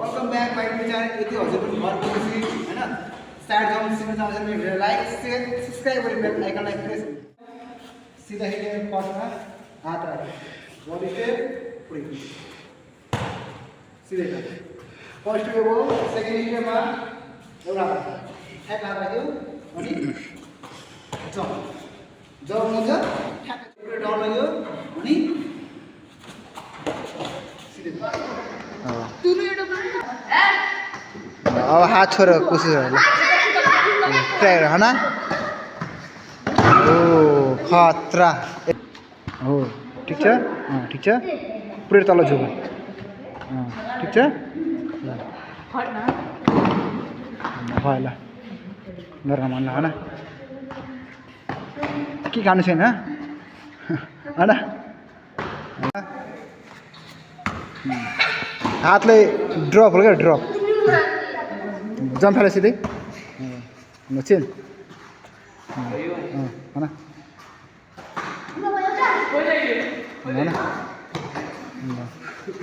Welcome back my YouTube channel यदि हजुरहरु घर पुगेपछि हैन स्टार्ट जाउँ सिक्न चाहनुहुन्छ भने भिडियो लाइक शेयर सब्स्क्राइब गरी बेल आइकनलाई प्रेस सीधा हिँडेर फर्स्टमा हात राख्नु बडी स्टेप पुरै सिधै फर्स्ट वेभ हो सेकेन्ड स्टेपमा एउटा ठ्याक हात राख्यो अनि जम्प जम्प हुन्छ ठ्याक पुरै डाउन लाग्यो अनि अब हात छोड़ कोशिश ट्राई है ना। ओ खतरा हो ठीक है ठीक है पूरे तल झुक ठीक है भएन गरेर मन है ना के खानु छैन है ना हातले ड्रप हो क्या ड्रप जम्प फाले सीधै चिन है ना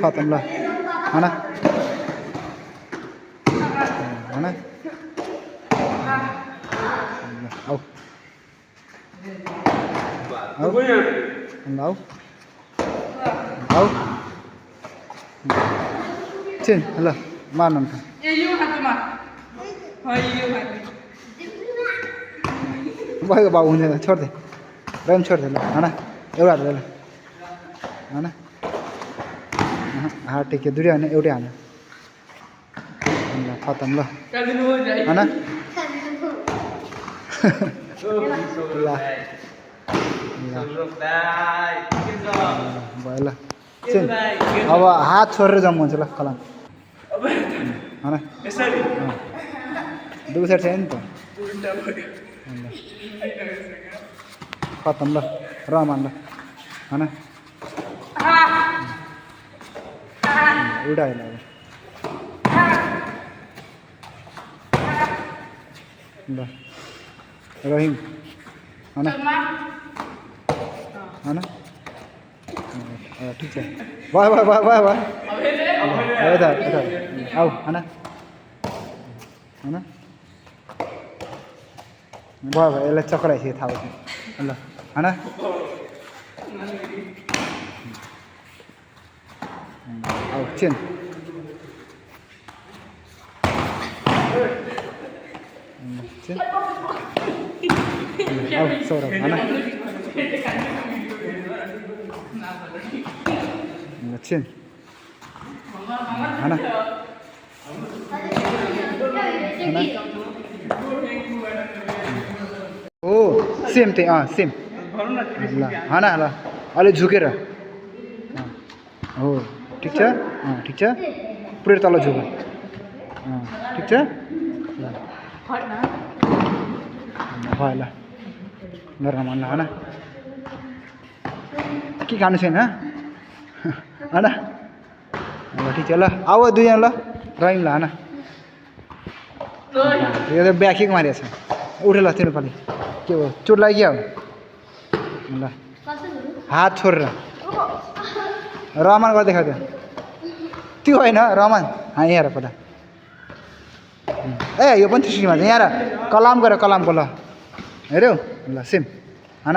खत्म ल है ना आऊ आऊ आऊ चिन ल मार्नु भयो बाबु हुँदैन छोड्दे रम छोड्दे ल है एउटा हात ल है हात टेक्यो दुई होइन एउटै हाल्नु ल खतम ल है भयो ल अब हात छोडेर जम्म हुन्छ ल कलम है दुई साइड छैन नि त खत्म ल रमान ल है एउटा होइन ल रहिम है ठीक छ भयो भयो भयो भयो भयो यता यता आऊ है भयो भयो यसलाई चक्कर आइसक्यो थाहा भयो ल है आऊ चिन आऊ सौरभ है चिन है हो सेम त्यही सेम ल है ल अलि झुकेर हो ठिक छ पुरै तल झुक ठिक छ भयो ल गरेर मन ल है के खानु छैन है ठिक छ ल आऊ दुईजना ल रह्यौँ ल है यो त ब्याकिङ मारेको छ उठे ल तिम्रो पालि के हो चोट लाग्यो ल हात छोडेर रमान गर्दै देखाउँथ्यो त्यो होइन रमान यहाँ पता ए यो पनि 360मा छ यहाँ कलाम गर कलामको ल हेऱ्यौ ल सेम है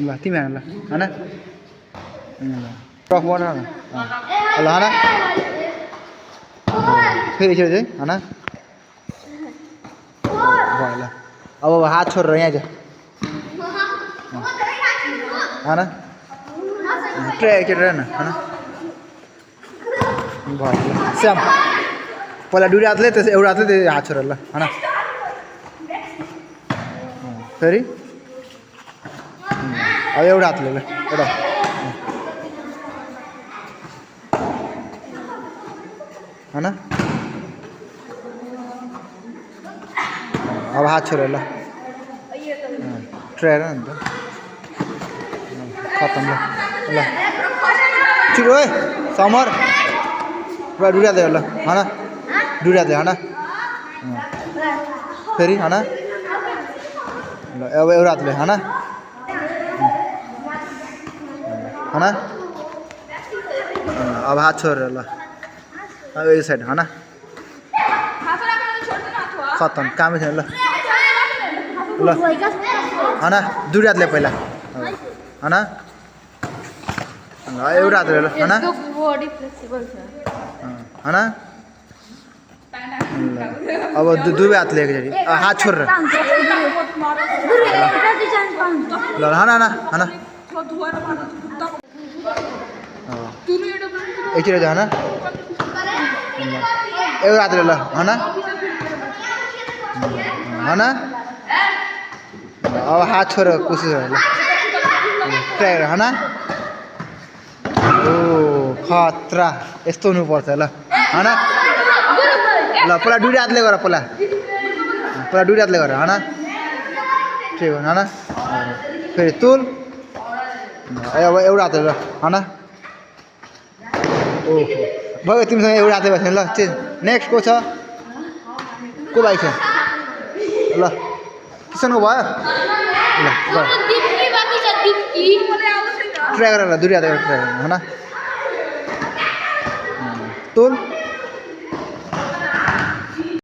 ल तिमी हान ल है टफ बना ल है फेरि एकचोटि चाहिँ है भयो ल अब हात छोडेर यहाँ चाहिँ है ट्राई एकचोटि न है भयो स्याम पहिला दुई हातले त्यस एउटा हातले त्यो हात छोडेर ल है फेरि अब एउटा हातले ल एउटा है अब हात छोडेर ल ट्राई नि त खत्म ल छिटो है समर पुरा डुडा दियो ल है डुडा दियो है फेरि है ल अब एउटा हातले है अब हात छोडेर ल अब यो साइड है ना खत्तम कामै छैन ल ल है ना दुई हातले पहिला है ना एउटा हातले ल है ना है ना अब दुई हातले एकचोटि हात छोडेर ल है ना है ना एकचोटि है ना एउटा हातले ल है ना है ना अब हात छोडेर कोसिस गर ल ट्राई गर है ना ओ खतरा यस्तो हुनुपर्छ ल है ना ल पहिला दुई हातले गर पहिला दुई हातले गर है ना ठिक हो है ना फेरि तुल अब एउटा हातले ल है ना ओहो भयो तिमीसँग एउटा हातले भएको छैन ल चेन्ज नेक्स्ट को छ को बाइक छ ल किसनको भयो ल ट्राई गरेर दुई हात ट्राई गर है ना तुल